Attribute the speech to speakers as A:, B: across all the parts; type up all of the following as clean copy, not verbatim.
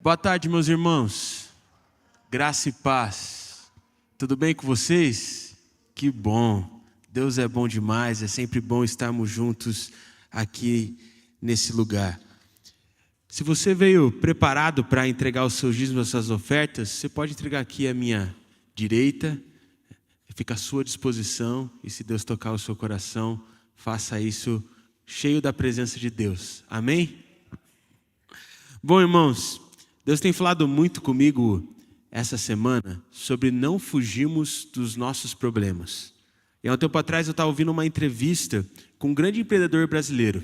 A: Boa tarde, meus irmãos. Graça e paz. Tudo bem com vocês? Que bom. Deus é bom demais. É sempre bom estarmos juntos aqui nesse lugar. Se você veio preparado para entregar os seus dízimos, as suas ofertas, você pode entregar aqui à minha direita. Fica à sua disposição. E se Deus tocar o seu coração, faça isso cheio da presença de Deus. Amém? Bom, irmãos, Deus tem falado muito comigo essa semana sobre não fugirmos dos nossos problemas. E há um tempo atrás eu estava ouvindo uma entrevista com um grande empreendedor brasileiro.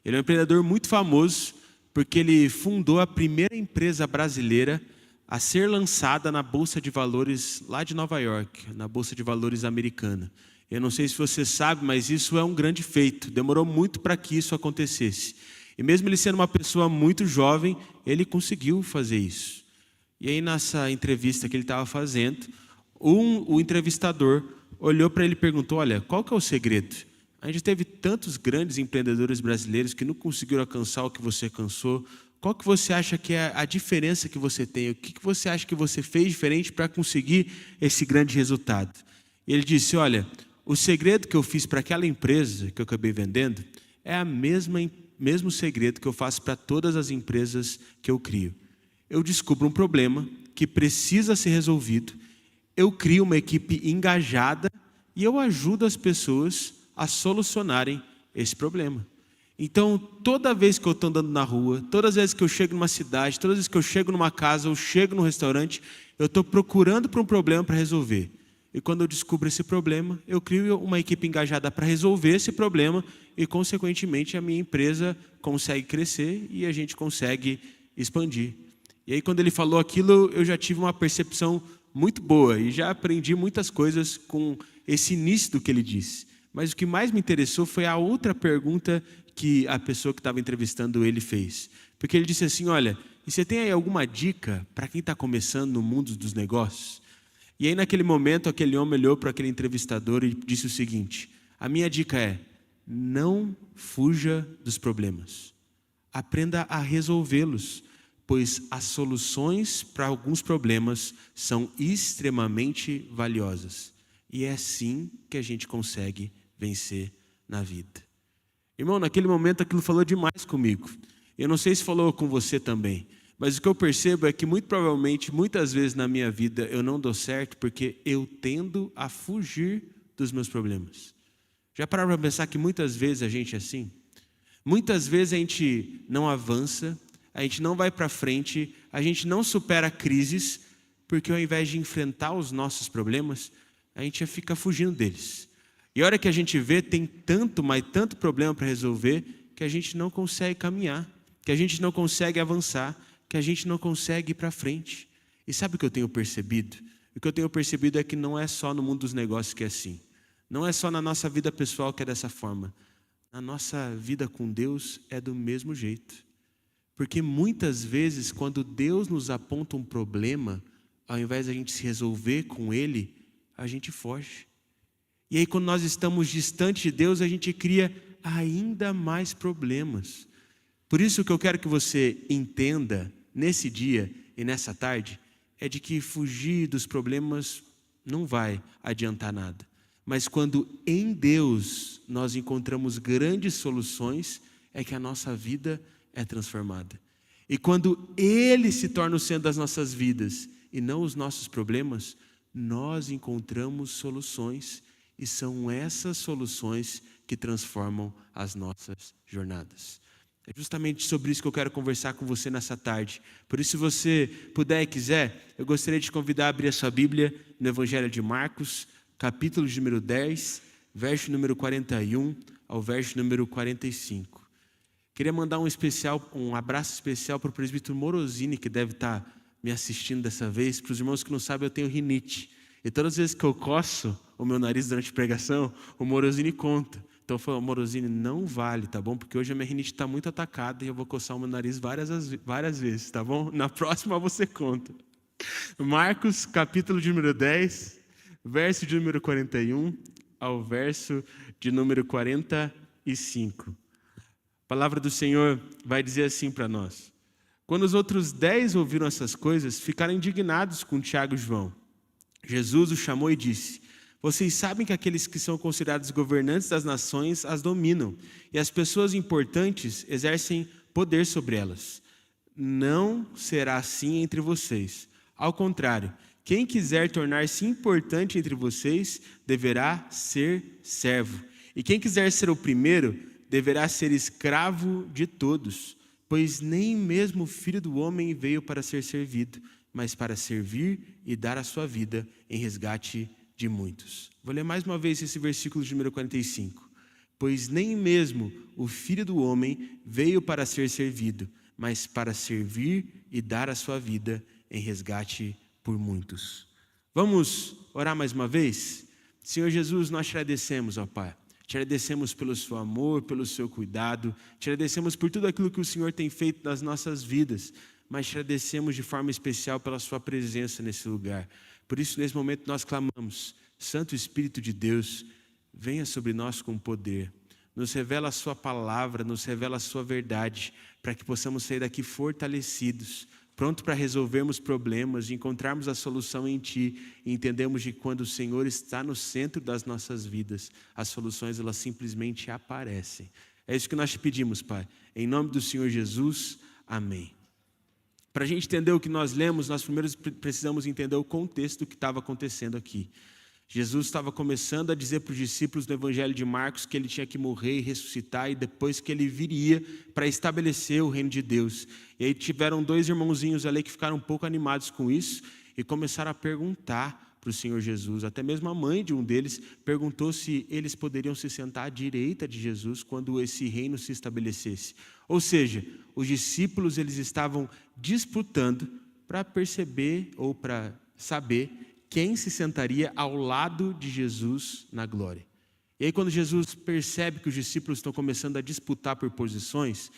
A: Ele é um empreendedor muito famoso porque ele fundou a primeira empresa brasileira a ser lançada na Bolsa de Valores lá de Nova York, na Bolsa de Valores americana. Eu não sei se você sabe, mas isso é um grande feito. Demorou muito para que isso acontecesse. E mesmo ele sendo uma pessoa muito jovem, ele conseguiu fazer isso. E aí nessa entrevista que ele estava fazendo, o entrevistador olhou para ele e perguntou: olha, qual que é o segredo? A gente teve tantos grandes empreendedores brasileiros que não conseguiram alcançar o que você alcançou. Qual que você acha que é a diferença que você tem? O que você acha que você fez diferente para conseguir esse grande resultado? E ele disse: olha, o segredo que eu fiz para aquela empresa que eu acabei vendendo é a mesmo segredo que eu faço para todas as empresas que eu crio. Eu descubro um problema que precisa ser resolvido, eu crio uma equipe engajada e eu ajudo as pessoas a solucionarem esse problema. Então, toda vez que eu estou andando na rua, todas as vezes que eu chego numa cidade, todas as vezes que eu chego numa casa ou chego num restaurante, eu estou procurando por um problema para resolver. E quando eu descubro esse problema, eu crio uma equipe engajada para resolver esse problema e, consequentemente, a minha empresa consegue crescer e a gente consegue expandir. E aí, quando ele falou aquilo, eu já tive uma percepção muito boa e já aprendi muitas coisas com esse início do que ele disse. Mas o que mais me interessou foi a outra pergunta que a pessoa que estava entrevistando ele fez. Porque ele disse assim: olha, e você tem aí alguma dica para quem está começando no mundo dos negócios? E aí, naquele momento, aquele homem olhou para aquele entrevistador e disse o seguinte: a minha dica é, não fuja dos problemas. Aprenda a resolvê-los, pois as soluções para alguns problemas são extremamente valiosas. E é assim que a gente consegue vencer na vida. Irmão, naquele momento aquilo falou demais comigo. Eu não sei se falou com você também. Mas o que eu percebo é que muito provavelmente, muitas vezes na minha vida, eu não dou certo porque eu tendo a fugir dos meus problemas. Já pararam para pensar que muitas vezes a gente é assim? Muitas vezes a gente não avança, a gente não vai para frente, a gente não supera crises, porque ao invés de enfrentar os nossos problemas, a gente fica fugindo deles. E a hora que a gente vê, tem tanto, mas tanto problema para resolver, que a gente não consegue caminhar, que a gente não consegue avançar, que a gente não consegue ir para frente. E sabe o que eu tenho percebido? O que eu tenho percebido é que não é só no mundo dos negócios que é assim. Não é só na nossa vida pessoal que é dessa forma. Na nossa vida com Deus é do mesmo jeito. Porque muitas vezes, quando Deus nos aponta um problema, ao invés de a gente se resolver com ele, a gente foge. E aí, quando nós estamos distante de Deus, a gente cria ainda mais problemas. Por isso, o que eu quero que você entenda nesse dia e nessa tarde é de que fugir dos problemas não vai adiantar nada. Mas quando em Deus nós encontramos grandes soluções, é que a nossa vida é transformada. E quando Ele se torna o centro das nossas vidas e não os nossos problemas, nós encontramos soluções e são essas soluções que transformam as nossas jornadas. É justamente sobre isso que eu quero conversar com você nessa tarde. Por isso, se você puder e quiser, eu gostaria de te convidar a abrir a sua Bíblia no Evangelho de Marcos, capítulo de número 10, verso número 41 ao verso número 45. Queria mandar um abraço especial para o presbítero Morosini, que deve estar me assistindo dessa vez. Para os irmãos que não sabem, eu tenho rinite. E todas as vezes que eu coço o meu nariz durante a pregação, o Morosini conta. Então eu falo: Morosini, não vale, tá bom? Porque hoje a minha rinite está muito atacada e eu vou coçar o meu nariz várias vezes, tá bom? Na próxima você conta. Marcos, capítulo de número 10, verso de número 41 ao verso de número 45. A palavra do Senhor vai dizer assim para nós: Quando os outros 10 ouviram essas coisas, ficaram indignados com Tiago e João. Jesus os chamou e disse: vocês sabem que aqueles que são considerados governantes das nações as dominam, e as pessoas importantes exercem poder sobre elas. Não será assim entre vocês. Ao contrário, quem quiser tornar-se importante entre vocês deverá ser servo. E quem quiser ser o primeiro deverá ser escravo de todos. Pois nem mesmo o Filho do Homem veio para ser servido, mas para servir e dar a sua vida em resgate de muitos. Vou ler mais uma vez esse versículo de número 45. Pois nem mesmo o Filho do Homem veio para ser servido, mas para servir e dar a sua vida em resgate por muitos. Vamos orar mais uma vez? Senhor Jesus, nós te agradecemos, ó Pai. Te agradecemos pelo seu amor, pelo seu cuidado. Te agradecemos por tudo aquilo que o Senhor tem feito nas nossas vidas. Mas te agradecemos de forma especial pela sua presença nesse lugar. Por isso, nesse momento, nós clamamos: Santo Espírito de Deus, venha sobre nós com poder. Nos revela a sua palavra, nos revela a sua verdade, para que possamos sair daqui fortalecidos, pronto para resolvermos problemas, encontrarmos a solução em Ti, e entendemos que quando o Senhor está no centro das nossas vidas, as soluções elas simplesmente aparecem. É isso que nós te pedimos, Pai. Em nome do Senhor Jesus, amém. Para a gente entender o que nós lemos, nós primeiro precisamos entender o contexto do que estava acontecendo aqui. Jesus estava começando a dizer para os discípulos do Evangelho de Marcos que ele tinha que morrer e ressuscitar, e depois que ele viria para estabelecer o reino de Deus. E aí tiveram 2 irmãozinhos ali que ficaram um pouco animados com isso e começaram a perguntar para o Senhor Jesus. Até mesmo a mãe de um deles perguntou se eles poderiam se sentar à direita de Jesus quando esse reino se estabelecesse. Ou seja, os discípulos eles estavam disputando para perceber ou para saber quem se sentaria ao lado de Jesus na glória. E aí quando Jesus percebe que os discípulos estão começando a disputar por posições,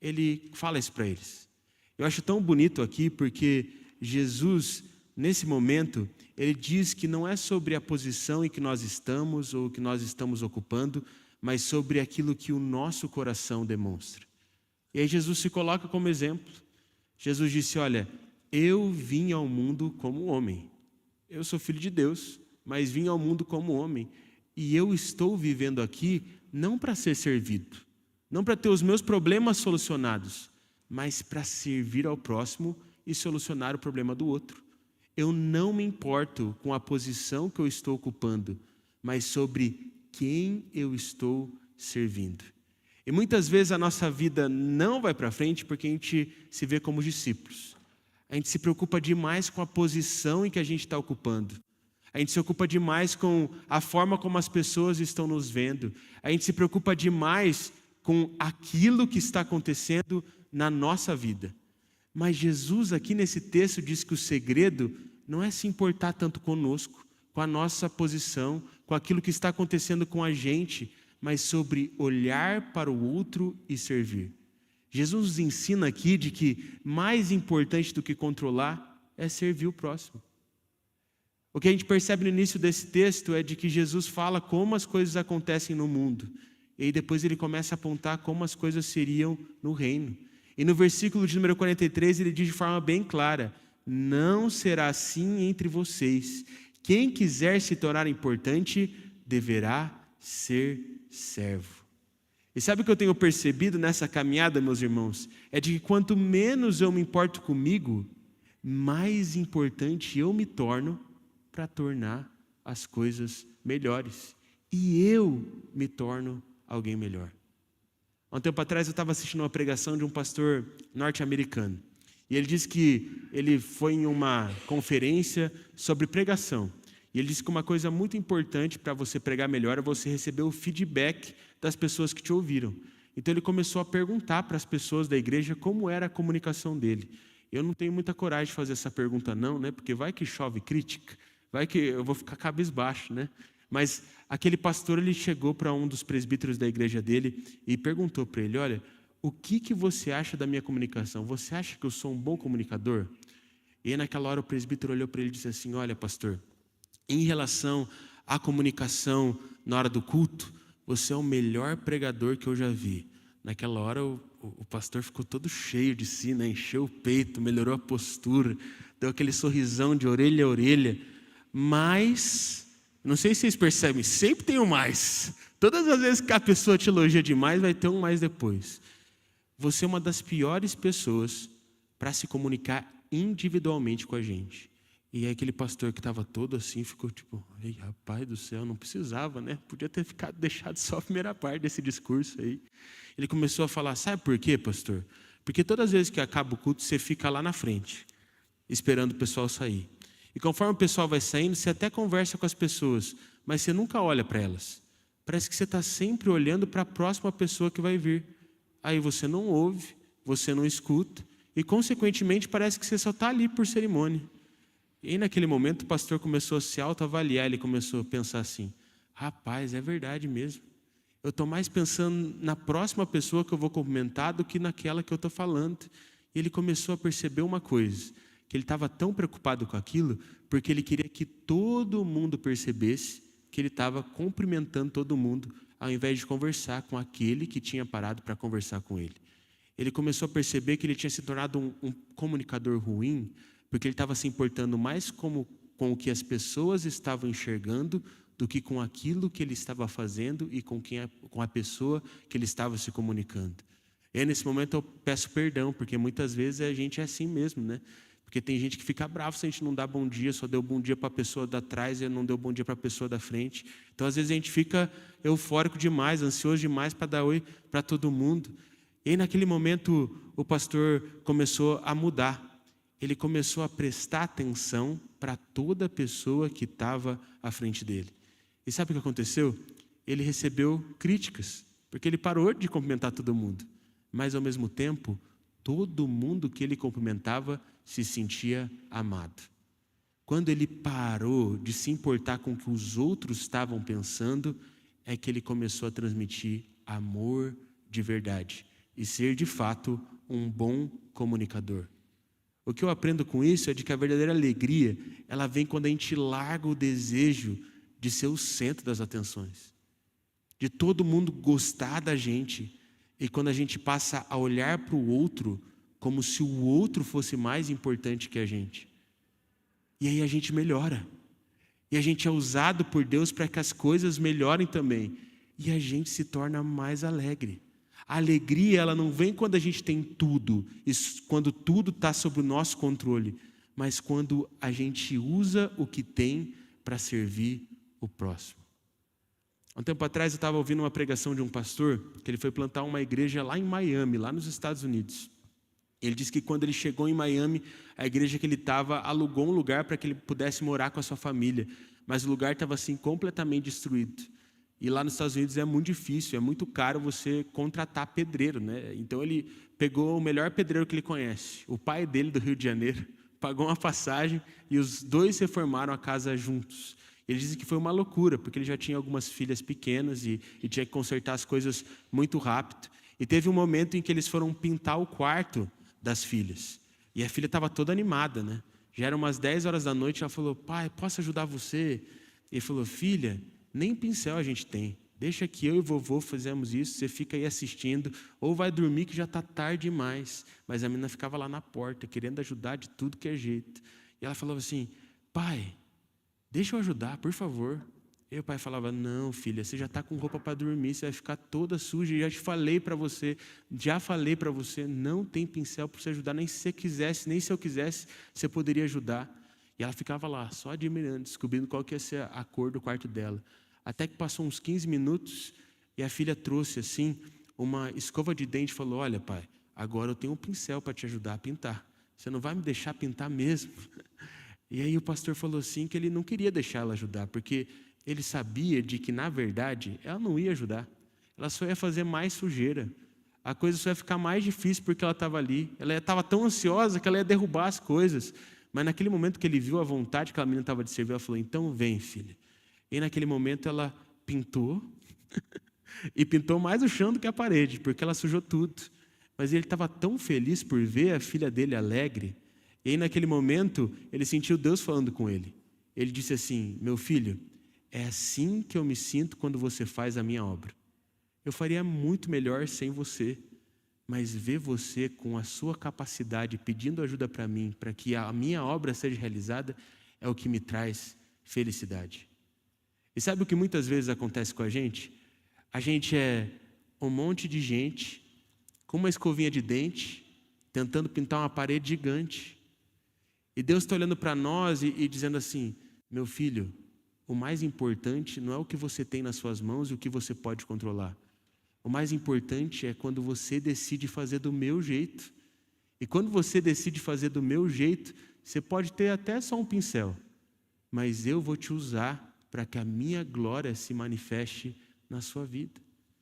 A: ele fala isso para eles. Eu acho tão bonito aqui porque Jesus, nesse momento, ele diz que não é sobre a posição em que nós estamos ou que nós estamos ocupando, mas sobre aquilo que o nosso coração demonstra. E aí Jesus se coloca como exemplo. Jesus disse: olha, eu vim ao mundo como homem. Eu sou filho de Deus, mas vim ao mundo como homem. E eu estou vivendo aqui não para ser servido, não para ter os meus problemas solucionados, mas para servir ao próximo e solucionar o problema do outro. Eu não me importo com a posição que eu estou ocupando, mas sobre quem eu estou servindo. E muitas vezes a nossa vida não vai para frente porque a gente se vê como discípulos. A gente se preocupa demais com a posição em que a gente está ocupando. A gente se ocupa demais com a forma como as pessoas estão nos vendo. A gente se preocupa demais com aquilo que está acontecendo na nossa vida. Mas Jesus aqui nesse texto diz que o segredo não é se importar tanto conosco, com a nossa posição, com aquilo que está acontecendo com a gente, mas sobre olhar para o outro e servir. Jesus nos ensina aqui de que mais importante do que controlar é servir o próximo. O que a gente percebe no início desse texto é de que Jesus fala como as coisas acontecem no mundo. E aí depois ele começa a apontar como as coisas seriam no reino. E no versículo de número 43 ele diz de forma bem clara: não será assim entre vocês. Quem quiser se tornar importante deverá ser servo. E sabe o que eu tenho percebido nessa caminhada, meus irmãos? É de que quanto menos eu me importo comigo, mais importante eu me torno para tornar as coisas melhores. E eu me torno alguém melhor. Há um tempo atrás eu estava assistindo uma pregação de um pastor norte-americano. E ele disse que ele foi em uma conferência sobre pregação. E ele disse que uma coisa muito importante para você pregar melhor é você receber o feedback das pessoas que te ouviram. Então ele começou a perguntar para as pessoas da igreja como era a comunicação dele. Eu não tenho muita coragem de fazer essa pergunta não, né? Porque vai que chove crítica, vai que eu vou ficar cabisbaixo, né? Mas aquele pastor ele chegou para um dos presbíteros da igreja dele e perguntou para ele: olha, o que você acha da minha comunicação? Você acha que eu sou um bom comunicador? E aí, naquela hora o presbítero olhou para ele e disse assim: olha, pastor, em relação à comunicação na hora do culto, você é o melhor pregador que eu já vi. Naquela hora o o pastor ficou todo cheio de si, né? Encheu o peito, melhorou a postura, deu aquele sorrisão de orelha a orelha. Mas, não sei se vocês percebem, sempre tem um mais. Todas as vezes que a pessoa te elogia demais, vai ter um mais depois. Você é uma das piores pessoas para se comunicar individualmente com a gente. E aí aquele pastor que estava todo assim, ficou tipo, ei, rapaz do céu, não precisava, né? Podia ter deixado só a primeira parte desse discurso aí. Ele começou a falar, sabe por quê, pastor? Porque todas as vezes que acaba o culto, você fica lá na frente, esperando o pessoal sair. E conforme o pessoal vai saindo, você até conversa com as pessoas, mas você nunca olha para elas. Parece que você está sempre olhando para a próxima pessoa que vai vir. Aí você não ouve, você não escuta, e consequentemente parece que você só está ali por cerimônia. E aí naquele momento o pastor começou a se autoavaliar, ele começou a pensar assim, rapaz, é verdade mesmo. Eu estou mais pensando na próxima pessoa que eu vou cumprimentar do que naquela que eu estou falando. E ele começou a perceber uma coisa, que ele estava tão preocupado com aquilo, porque ele queria que todo mundo percebesse que ele estava cumprimentando todo mundo, ao invés de conversar com aquele que tinha parado para conversar com ele. Ele começou a perceber que ele tinha se tornado um comunicador ruim, porque ele estava se importando mais com o que as pessoas estavam enxergando do que com aquilo que ele estava fazendo e com a pessoa que ele estava se comunicando. E aí, nesse momento eu peço perdão, porque muitas vezes a gente é assim mesmo, né? Porque tem gente que fica bravo se a gente não dá bom dia, só deu bom dia para a pessoa da trás e não deu bom dia para a pessoa da frente. Então, às vezes a gente fica eufórico demais, ansioso demais para dar oi para todo mundo. E aí, naquele momento, o pastor começou a mudar. Ele começou a prestar atenção para toda pessoa que estava à frente dele. E sabe o que aconteceu? Ele recebeu críticas, porque ele parou de cumprimentar todo mundo. Mas, ao mesmo tempo, todo mundo que ele cumprimentava se sentia amado. Quando ele parou de se importar com o que os outros estavam pensando, é que ele começou a transmitir amor de verdade e ser, de fato, um bom comunicador. O que eu aprendo com isso é de que a verdadeira alegria, ela vem quando a gente larga o desejo de ser o centro das atenções, de todo mundo gostar da gente, e quando a gente passa a olhar para o outro como se o outro fosse mais importante que a gente. E aí a gente melhora. E a gente é usado por Deus para que as coisas melhorem também. E a gente se torna mais alegre. A alegria, ela não vem quando a gente tem tudo, quando tudo está sob o nosso controle, mas quando a gente usa o que tem para servir o próximo. Há um tempo atrás eu estava ouvindo uma pregação de um pastor, que ele foi plantar uma igreja lá em Miami, lá nos Estados Unidos. Ele disse que quando ele chegou em Miami, a igreja que ele estava alugou um lugar para que ele pudesse morar com a sua família, mas o lugar estava assim completamente destruído. E lá nos Estados Unidos é muito difícil, é muito caro você contratar pedreiro, né? Então ele pegou o melhor pedreiro que ele conhece, o pai dele do Rio de Janeiro, pagou uma passagem e os dois reformaram a casa juntos. Ele disse que foi uma loucura, porque ele já tinha algumas filhas pequenas e tinha que consertar as coisas muito rápido. E teve um momento em que eles foram pintar o quarto das filhas. E a filha estava toda animada, né? Já eram umas 10 horas da noite, ela falou, pai, posso ajudar você? Ele falou, filha, nem pincel a gente tem. Deixa que eu e vovô fazemos isso, você fica aí assistindo, ou vai dormir que já está tarde demais. Mas a menina ficava lá na porta, querendo ajudar de tudo que é jeito. E ela falava assim, pai, deixa eu ajudar, por favor. E o pai falava, não, filha, você já está com roupa para dormir, você vai ficar toda suja, já falei para você, não tem pincel para você ajudar, nem se você quisesse, nem se eu quisesse, você poderia ajudar. E ela ficava lá, só admirando, descobrindo qual que ia ser a cor do quarto dela. Até que passou uns 15 minutos, e a filha trouxe assim, uma escova de dente e falou, olha pai, agora eu tenho um pincel para te ajudar a pintar. Você não vai me deixar pintar mesmo? E aí o pastor falou assim, que ele não queria deixar ela ajudar, porque ele sabia de que, na verdade, ela não ia ajudar. Ela só ia fazer mais sujeira. A coisa só ia ficar mais difícil porque ela estava ali. Ela estava tão ansiosa que ela ia derrubar as coisas. Mas naquele momento que ele viu a vontade que a menina estava de servir, ela falou, então vem, filha. E naquele momento ela pintou, e pintou mais o chão do que a parede, porque ela sujou tudo. Mas ele estava tão feliz por ver a filha dele alegre. E aí naquele momento ele sentiu Deus falando com ele. Ele disse assim, meu filho, é assim que eu me sinto quando você faz a minha obra. Eu faria muito melhor sem você, mas ver você com a sua capacidade pedindo ajuda para mim, para que a minha obra seja realizada, é o que me traz felicidade. E sabe o que muitas vezes acontece com a gente? A gente é um monte de gente com uma escovinha de dente, tentando pintar uma parede gigante. E Deus está olhando para nós e dizendo assim: meu filho, o mais importante não é o que você tem nas suas mãos e o que você pode controlar. O mais importante é quando você decide fazer do meu jeito. E quando você decide fazer do meu jeito, você pode ter até só um pincel, mas eu vou te usar para que a minha glória se manifeste na sua vida.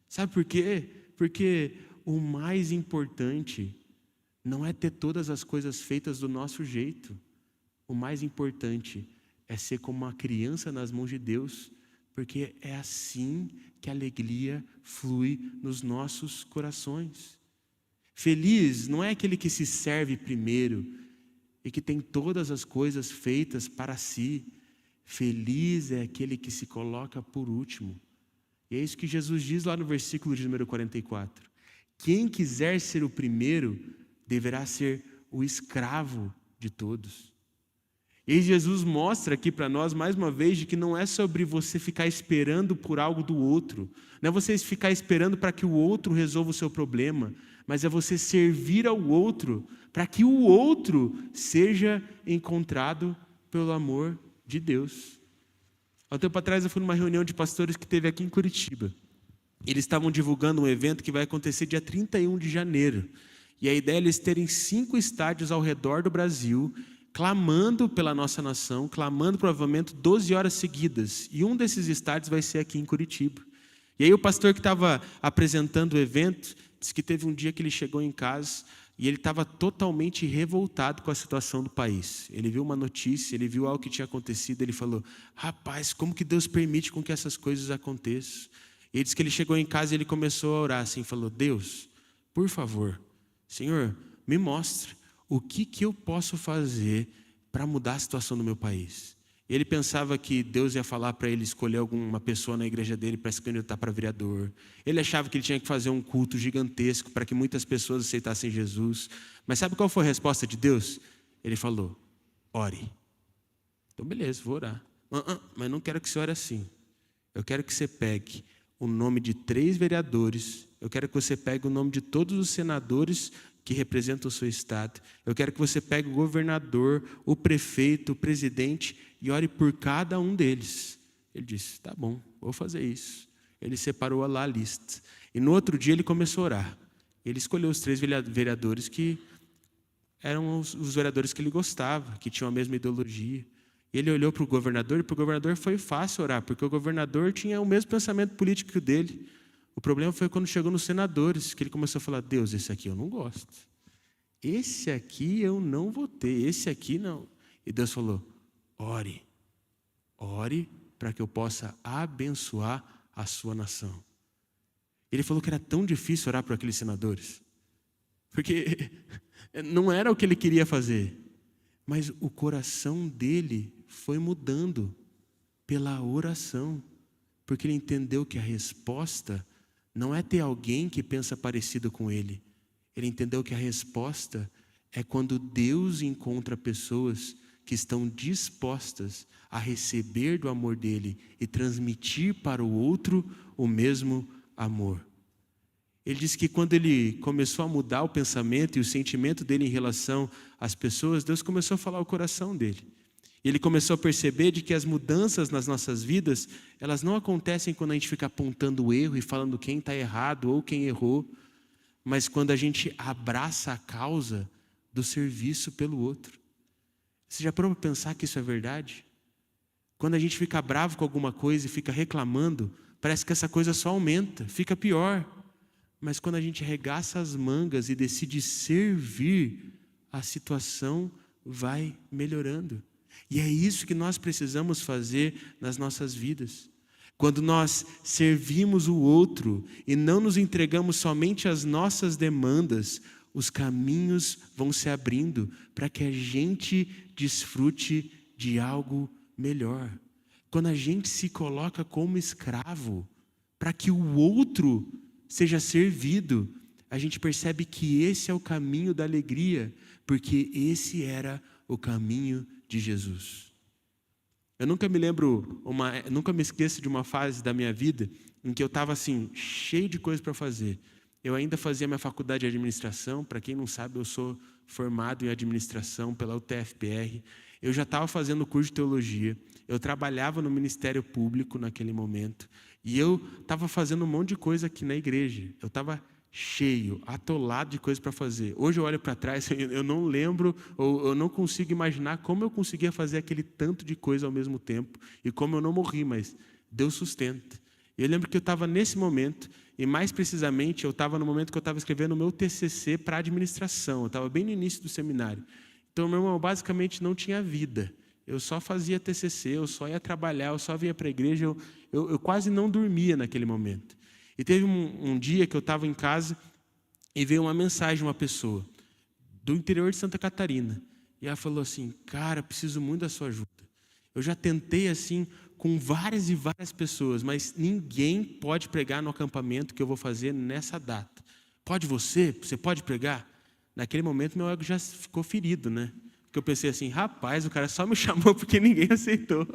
A: Sabe por quê? Porque o mais importante não é ter todas as coisas feitas do nosso jeito. O mais importante é ser como uma criança nas mãos de Deus, porque é assim que a alegria flui nos nossos corações. Feliz não é aquele que se serve primeiro e que tem todas as coisas feitas para si. Feliz é aquele que se coloca por último. E é isso que Jesus diz lá no versículo de número 44. Quem quiser ser o primeiro, deverá ser o escravo de todos. E aí Jesus mostra aqui para nós, mais uma vez, de que não é sobre você ficar esperando por algo do outro. Não é você ficar esperando para que o outro resolva o seu problema, mas é você servir ao outro, para que o outro seja encontrado pelo amor de Deus. Há um tempo atrás eu fui numa reunião de pastores que teve aqui em Curitiba. Eles estavam divulgando um evento que vai acontecer dia 31 de janeiro. E a ideia é eles terem 5 estádios ao redor do Brasil, clamando pela nossa nação, clamando por avivamento 12 horas seguidas. E um desses estádios vai ser aqui em Curitiba. E aí o pastor que estava apresentando o evento, disse que teve um dia que ele chegou em casa e ele estava totalmente revoltado com a situação do país. Ele viu uma notícia, ele viu algo que tinha acontecido, ele falou: rapaz, como que Deus permite com que essas coisas aconteçam? E ele disse que ele chegou em casa e ele começou a orar assim, falou: Deus, por favor, Senhor, me mostre o que eu posso fazer para mudar a situação do meu país. Ele pensava que Deus ia falar para ele escolher alguma pessoa na igreja dele para se candidatar para vereador. Ele achava que ele tinha que fazer um culto gigantesco para que muitas pessoas aceitassem Jesus. Mas sabe qual foi a resposta de Deus? Ele falou: ore. Então beleza, vou orar. Mas não quero que você ore assim. Eu quero que você pegue o nome de 3 vereadores. Eu quero que você pegue o nome de todos os senadores que representam o seu estado. Eu quero que você pegue o governador, o prefeito, o presidente e ore por cada um deles. Ele disse: tá bom, vou fazer isso. Ele separou lá a lista. E no outro dia ele começou a orar. Ele escolheu os 3 vereadores que eram os vereadores que ele gostava, que tinham a mesma ideologia. Ele olhou para o governador, e para o governador foi fácil orar, porque o governador tinha o mesmo pensamento político que o dele. O problema foi quando chegou nos senadores, que ele começou a falar: Deus, esse aqui eu não gosto. Esse aqui eu não votei, esse aqui não. E Deus falou: ore para que eu possa abençoar a sua nação. Ele falou que era tão difícil orar por aqueles senadores, porque não era o que ele queria fazer, mas o coração dele foi mudando pela oração, porque ele entendeu que a resposta não é ter alguém que pensa parecido com ele. Ele entendeu que a resposta é quando Deus encontra pessoas que estão dispostas a receber do amor dele e transmitir para o outro o mesmo amor. Ele disse que quando ele começou a mudar o pensamento e o sentimento dele em relação às pessoas, Deus começou a falar o coração dele. Ele começou a perceber de que as mudanças nas nossas vidas, elas não acontecem quando a gente fica apontando o erro e falando quem está errado ou quem errou, mas quando a gente abraça a causa do serviço pelo outro. Você já parou para pensar que isso é verdade? Quando a gente fica bravo com alguma coisa e fica reclamando, parece que essa coisa só aumenta, fica pior. Mas quando a gente arregaça as mangas e decide servir, a situação vai melhorando. E é isso que nós precisamos fazer nas nossas vidas. Quando nós servimos o outro e não nos entregamos somente às nossas demandas, os caminhos vão se abrindo para que a gente desfrute de algo melhor. Quando a gente se coloca como escravo, para que o outro seja servido, a gente percebe que esse é o caminho da alegria, porque esse era o caminho de Jesus. Eu nunca me esqueço de uma fase da minha vida em que eu estava assim, cheio de coisas para fazer. Eu ainda fazia minha faculdade de administração, para quem não sabe, eu sou formado em administração pela UTFPR. Eu já estava fazendo o curso de teologia, eu trabalhava no Ministério Público naquele momento, e eu estava fazendo um monte de coisa aqui na igreja. Eu estava cheio, atolado de coisas para fazer. Hoje eu olho para trás, eu não lembro, ou eu não consigo imaginar como eu conseguia fazer aquele tanto de coisa ao mesmo tempo, e como eu não morri, mas Deus sustenta. Eu lembro que eu estava nesse momento, e mais precisamente, eu estava no momento que eu estava escrevendo o meu TCC para administração. Eu estava bem no início do seminário. Então, meu irmão, basicamente não tinha vida. Eu só fazia TCC, eu só ia trabalhar, eu só vinha para a igreja, eu quase não dormia naquele momento. E teve um dia que eu estava em casa e veio uma mensagem de uma pessoa do interior de Santa Catarina. E ela falou assim, cara, preciso muito da sua ajuda. Eu já tentei assim com várias e várias pessoas, mas ninguém pode pregar no acampamento que eu vou fazer nessa data. Pode você? Você pode pregar? Naquele momento meu ego já ficou ferido, né? Porque eu pensei assim, rapaz, o cara só me chamou porque ninguém aceitou.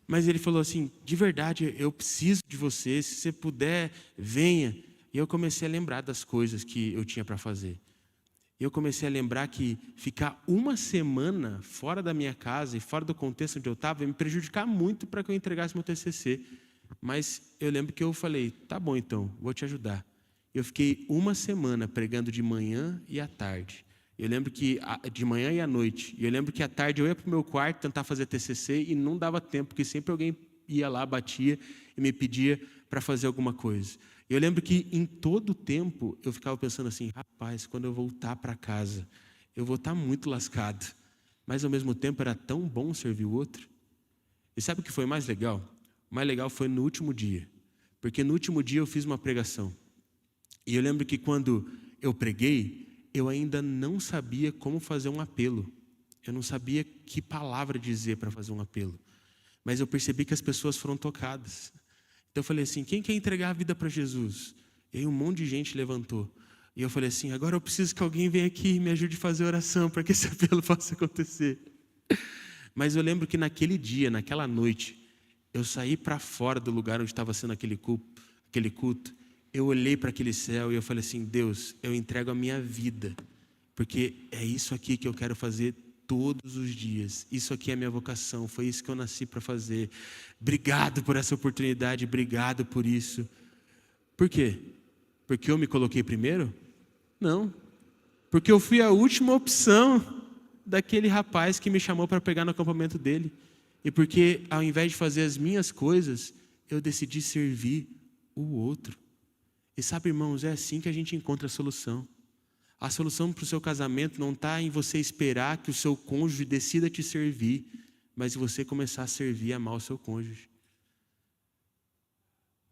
A: Mas ele falou assim, de verdade, eu preciso de você, se você puder, venha. E eu comecei a lembrar das coisas que eu tinha para fazer. Eu comecei a lembrar que ficar uma semana fora da minha casa e fora do contexto onde eu estava ia me prejudicar muito para que eu entregasse meu TCC. Mas eu lembro que eu falei, tá bom então, vou te ajudar. Eu fiquei uma semana pregando de manhã e à tarde. Eu lembro que de manhã e à noite. E eu lembro que à tarde eu ia para o meu quarto tentar fazer TCC e não dava tempo, porque sempre alguém ia lá, batia e me pedia para fazer alguma coisa. Eu lembro que em todo o tempo eu ficava pensando assim, rapaz, quando eu voltar para casa, eu vou estar muito lascado. Mas ao mesmo tempo era tão bom servir o outro. E sabe o que foi mais legal? O mais legal foi no último dia. Porque no último dia eu fiz uma pregação. E eu lembro que quando eu preguei, eu ainda não sabia como fazer um apelo. Eu não sabia que palavra dizer para fazer um apelo. Mas eu percebi que as pessoas foram tocadas. Então eu falei assim, quem quer entregar a vida para Jesus? E aí um monte de gente levantou. E eu falei assim, agora eu preciso que alguém venha aqui e me ajude a fazer oração para que esse apelo possa acontecer. Mas eu lembro que naquele dia, naquela noite, eu saí para fora do lugar onde estava sendo aquele culto. Eu olhei para aquele céu e eu falei assim, Deus, eu entrego a minha vida. Porque é isso aqui que eu quero fazer todos os dias. Isso aqui é a minha vocação, foi isso que eu nasci para fazer. Obrigado por essa oportunidade, obrigado por isso. Por quê? Porque eu me coloquei primeiro? Não. Porque eu fui a última opção daquele rapaz que me chamou para pegar no acampamento dele. E porque ao invés de fazer as minhas coisas, eu decidi servir o outro. E sabe, irmãos, é assim que a gente encontra a solução. A solução para o seu casamento não está em você esperar que o seu cônjuge decida te servir, mas em você começar a servir e amar o seu cônjuge.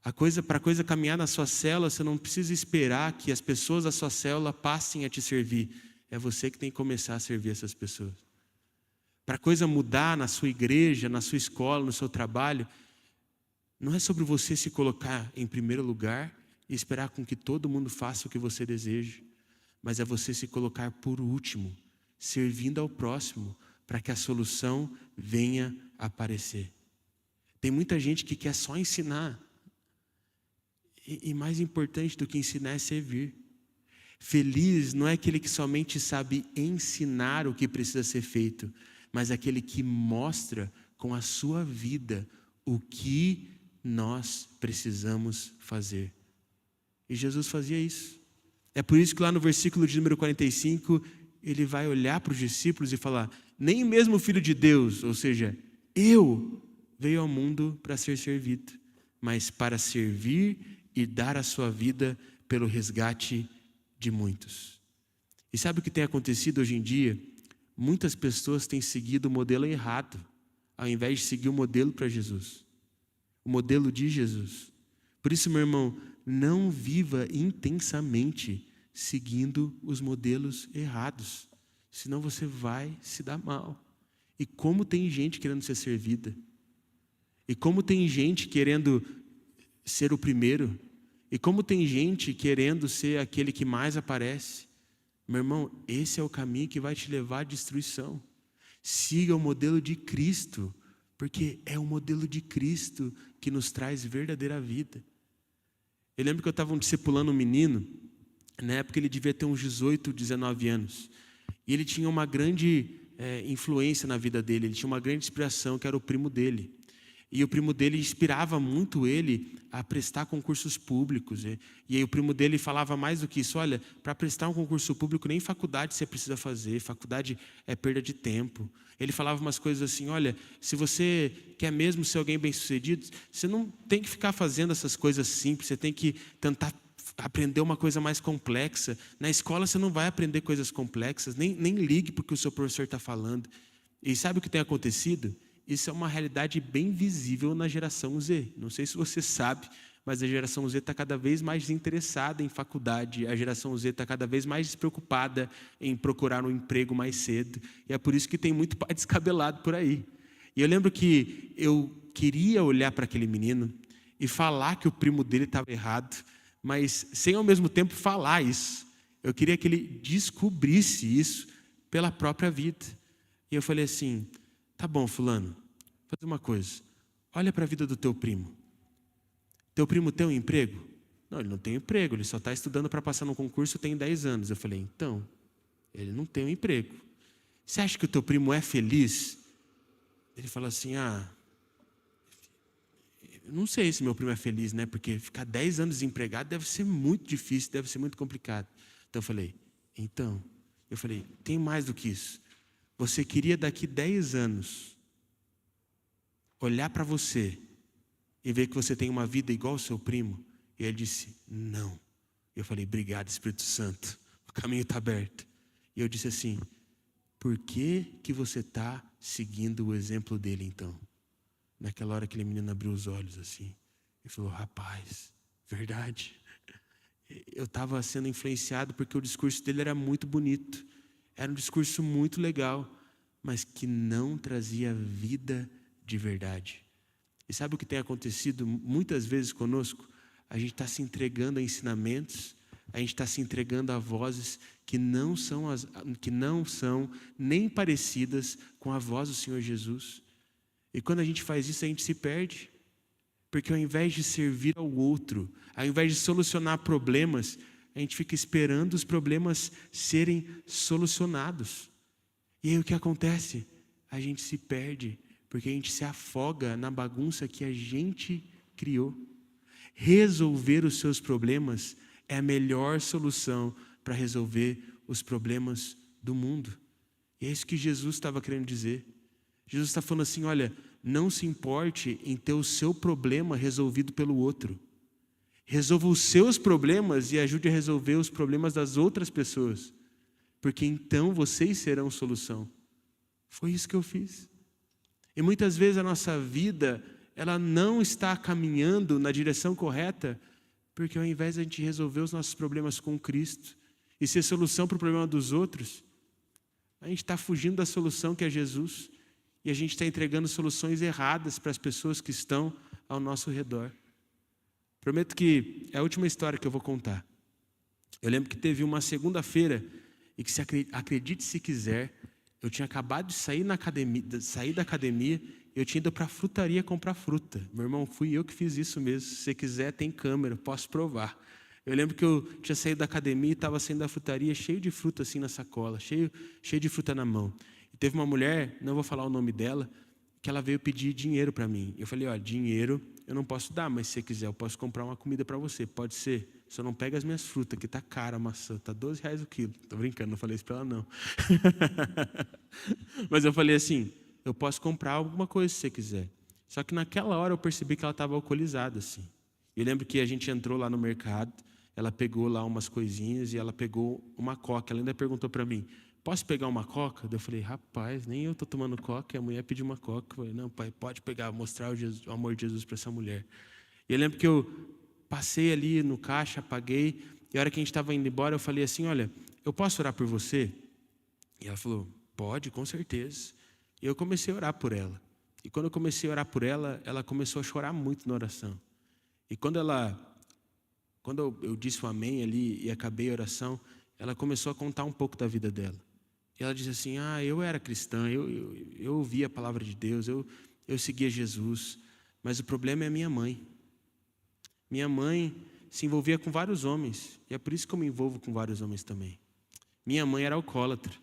A: Para a coisa caminhar na sua célula, você não precisa esperar que as pessoas da sua célula passem a te servir. É você que tem que começar a servir essas pessoas. Para a coisa mudar na sua igreja, na sua escola, no seu trabalho, não é sobre você se colocar em primeiro lugar e esperar com que todo mundo faça o que você deseja. Mas é você se colocar por último, servindo ao próximo, para que a solução venha a aparecer. Tem muita gente que quer só ensinar. E mais importante do que ensinar é servir. Feliz não é aquele que somente sabe ensinar o que precisa ser feito, mas aquele que mostra com a sua vida o que nós precisamos fazer. E Jesus fazia isso. É por isso que lá no versículo de número 45, ele vai olhar para os discípulos e falar, nem mesmo o Filho de Deus, ou seja, eu veio ao mundo para ser servido, mas para servir e dar a sua vida pelo resgate de muitos. E sabe o que tem acontecido hoje em dia? Muitas pessoas têm seguido o modelo errado, ao invés de seguir o modelo para Jesus, o modelo de Jesus. Por isso, meu irmão, não viva intensamente seguindo os modelos errados, senão você vai se dar mal. E como tem gente querendo ser servida, e como tem gente querendo ser o primeiro, E como tem gente querendo ser aquele que mais aparece, meu irmão, esse é o caminho que vai te levar à destruição. Siga o modelo de Cristo, porque é o modelo de Cristo que nos traz verdadeira vida. Eu lembro que eu estava discipulando um menino, na época ele devia ter uns 18, 19 anos, e ele tinha uma grande influência na vida dele, ele tinha uma grande inspiração, que era o primo dele. E o primo dele inspirava muito ele a prestar concursos públicos. E aí o primo dele falava mais do que isso. Olha, para prestar um concurso público, nem faculdade você precisa fazer. Faculdade é perda de tempo. Ele falava umas coisas assim, olha, se você quer mesmo ser alguém bem-sucedido, você não tem que ficar fazendo essas coisas simples. Você tem que tentar aprender uma coisa mais complexa. Na escola você não vai aprender coisas complexas. Nem ligue porque o seu professor está falando. E sabe o que tem acontecido? Isso é uma realidade bem visível na geração Z. Não sei se você sabe, mas a geração Z está cada vez mais interessada em faculdade. A geração Z está cada vez mais despreocupada em procurar um emprego mais cedo. E é por isso que tem muito pai descabelado por aí. E eu lembro que eu queria olhar para aquele menino e falar que o primo dele estava errado, mas sem ao mesmo tempo falar isso. Eu queria que ele descobrisse isso pela própria vida. E eu falei assim, tá bom, fulano, vou fazer uma coisa. Olha para a vida do teu primo. Teu primo tem um emprego? Não, ele não tem emprego, ele só está estudando para passar no concurso, tem 10 anos. Eu falei, então, ele não tem um emprego. Você acha que o teu primo é feliz? Ele falou assim, eu não sei se meu primo é feliz, né? Porque ficar 10 anos desempregado deve ser muito difícil, deve ser muito complicado. Então eu falei, tem mais do que isso. Você queria daqui 10 anos olhar para você e ver que você tem uma vida igual ao seu primo? E ele disse, não. Eu falei, obrigado, Espírito Santo, o caminho está aberto. E eu disse assim, por que você está seguindo o exemplo dele então? Naquela hora aquele menino abriu os olhos assim e falou, rapaz, verdade. Eu estava sendo influenciado porque o discurso dele era muito bonito. Era um discurso muito legal, mas que não trazia vida de verdade. E sabe o que tem acontecido muitas vezes conosco? A gente está se entregando a ensinamentos, a gente está se entregando a vozes que não são nem parecidas com a voz do Senhor Jesus. E quando a gente faz isso, a gente se perde. Porque ao invés de servir ao outro, ao invés de solucionar problemas, a gente fica esperando os problemas serem solucionados. E aí o que acontece? A gente se perde, porque a gente se afoga na bagunça que a gente criou. Resolver os seus problemas é a melhor solução para resolver os problemas do mundo. E é isso que Jesus estava querendo dizer. Jesus está falando assim, olha, não se importe em ter o seu problema resolvido pelo outro. Resolva os seus problemas e ajude a resolver os problemas das outras pessoas. Porque então vocês serão solução. Foi isso que eu fiz. E muitas vezes a nossa vida, ela não está caminhando na direção correta, porque ao invés de a gente resolver os nossos problemas com Cristo e ser solução para o problema dos outros, a gente está fugindo da solução que é Jesus e a gente está entregando soluções erradas para as pessoas que estão ao nosso redor. Prometo que é a última história que eu vou contar. Eu lembro que teve uma segunda-feira e que, se acredite se quiser, eu tinha acabado de sair da academia, eu tinha ido para a frutaria comprar fruta. Meu irmão, fui eu que fiz isso mesmo. Se você quiser, tem câmera, posso provar. Eu lembro que eu tinha saído da academia e estava saindo da frutaria cheio de fruta assim na sacola, cheio de fruta na mão. E teve uma mulher, não vou falar o nome dela, que ela veio pedir dinheiro para mim. Eu falei, dinheiro eu não posso dar, mas se você quiser eu posso comprar uma comida para você, pode ser. Só não pega as minhas frutas, que tá cara a maçã, tá R$12 o quilo. Tô brincando, não falei isso para ela não. Mas eu falei assim, eu posso comprar alguma coisa se você quiser. Só que naquela hora eu percebi que ela estava alcoolizada assim. Eu lembro que a gente entrou lá no mercado, ela pegou lá umas coisinhas e ela pegou uma coca. Ela ainda perguntou para mim, posso pegar uma coca? Eu falei, rapaz, nem eu estou tomando coca. E a mulher pediu uma coca. Eu falei, não, pai, pode pegar, mostrar o amor de Jesus para essa mulher. E eu lembro que eu passei ali no caixa, paguei. E a hora que a gente estava indo embora, eu falei assim, olha, eu posso orar por você? E ela falou, pode, com certeza. E eu comecei a orar por ela. E quando eu comecei a orar por ela, ela começou a chorar muito na oração. E quando ela Quando eu disse o amém ali e acabei a oração, ela começou a contar um pouco da vida dela. E ela disse assim, eu era cristã, eu ouvia a palavra de Deus, eu seguia Jesus, mas o problema é a minha mãe. Minha mãe se envolvia com vários homens, e é por isso que eu me envolvo com vários homens também. Minha mãe era alcoólatra,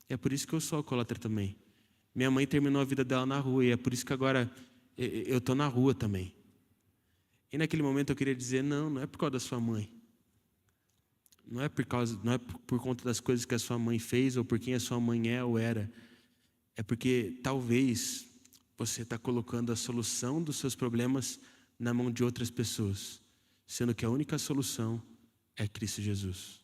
A: e é por isso que eu sou alcoólatra também. Minha mãe terminou a vida dela na rua, e é por isso que agora eu estou na rua também. E naquele momento eu queria dizer, não é por causa da sua mãe. Não é por conta das coisas que a sua mãe fez, ou por quem a sua mãe é ou era. É porque talvez você está colocando a solução dos seus problemas na mão de outras pessoas, sendo que a única solução é Cristo Jesus.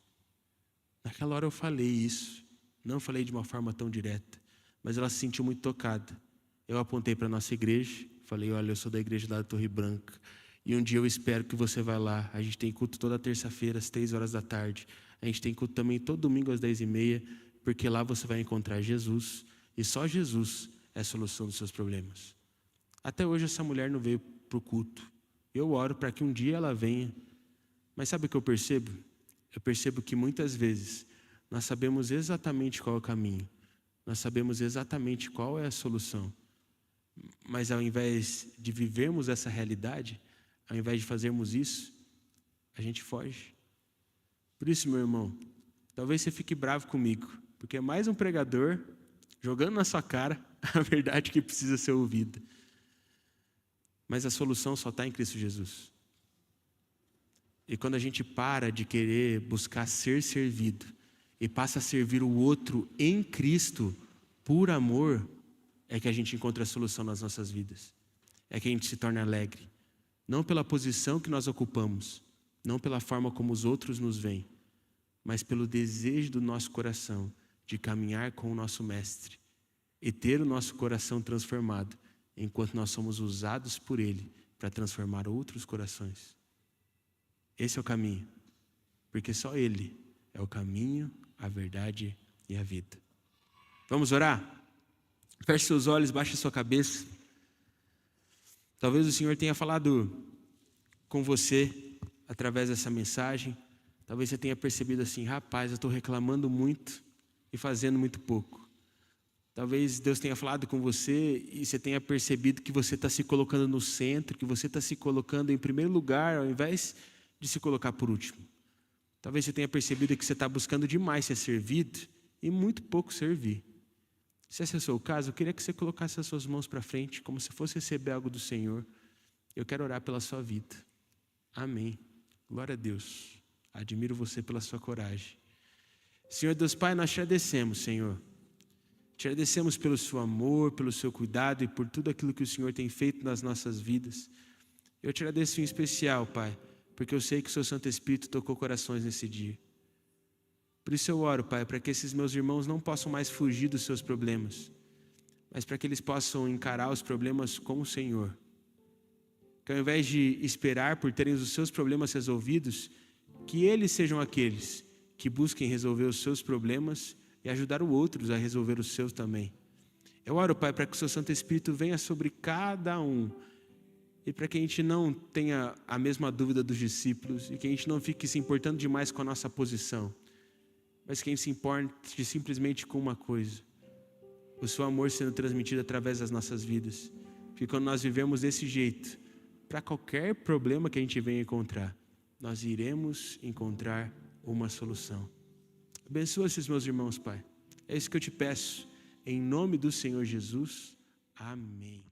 A: Naquela hora eu falei isso, não falei de uma forma tão direta, mas ela se sentiu muito tocada. Eu apontei para a nossa igreja, falei, olha, eu sou da igreja da Torre Branca, e um dia eu espero que você vá lá. A gente tem culto toda terça-feira às 3 horas da tarde. A gente tem culto também todo domingo às 10h30, porque lá você vai encontrar Jesus, e só Jesus é a solução dos seus problemas. Até hoje essa mulher não veio para o culto. Eu oro para que um dia ela venha. Mas sabe o que eu percebo? Eu percebo que muitas vezes nós sabemos exatamente qual é o caminho. Nós sabemos exatamente qual é a solução. Mas ao invés de vivermos essa realidade, ao invés de fazermos isso, a gente foge. Por isso, meu irmão, talvez você fique bravo comigo, porque é mais um pregador jogando na sua cara a verdade que precisa ser ouvida. Mas a solução só está em Cristo Jesus. E quando a gente para de querer buscar ser servido e passa a servir o outro em Cristo, por amor, é que a gente encontra a solução nas nossas vidas. É que a gente se torna alegre. Não pela posição que nós ocupamos, não pela forma como os outros nos veem, mas pelo desejo do nosso coração de caminhar com o nosso Mestre e ter o nosso coração transformado, enquanto nós somos usados por Ele para transformar outros corações. Esse é o caminho, porque só Ele é o caminho, a verdade e a vida. Vamos orar? Feche seus olhos, baixe sua cabeça. Talvez o Senhor tenha falado com você através dessa mensagem. Talvez você tenha percebido assim, rapaz, eu estou reclamando muito e fazendo muito pouco. Talvez Deus tenha falado com você e você tenha percebido que você está se colocando no centro, que você está se colocando em primeiro lugar, ao invés de se colocar por último. Talvez você tenha percebido que você está buscando demais ser servido e muito pouco servir. Se esse é o seu caso, eu queria que você colocasse as suas mãos para frente, como se fosse receber algo do Senhor. Eu quero orar pela sua vida. Amém. Glória a Deus. Admiro você pela sua coragem. Senhor Deus Pai, nós te agradecemos, Senhor. Te agradecemos pelo seu amor, pelo seu cuidado e por tudo aquilo que o Senhor tem feito nas nossas vidas. Eu te agradeço em especial, Pai, porque eu sei que o seu Santo Espírito tocou corações nesse dia. Por isso eu oro, Pai, para que esses meus irmãos não possam mais fugir dos seus problemas, mas para que eles possam encarar os problemas com o Senhor. Que ao invés de esperar por terem os seus problemas resolvidos, que eles sejam aqueles que busquem resolver os seus problemas e ajudar os outros a resolver os seus também. Eu oro, Pai, para que o seu Santo Espírito venha sobre cada um e para que a gente não tenha a mesma dúvida dos discípulos e que a gente não fique se importando demais com a nossa posição, mas que a gente se importe simplesmente com uma coisa: o seu amor sendo transmitido através das nossas vidas. Porque quando nós vivemos desse jeito, para qualquer problema que a gente venha encontrar, nós iremos encontrar uma solução. Abençoa esses meus irmãos, Pai. É isso que eu te peço, em nome do Senhor Jesus. Amém.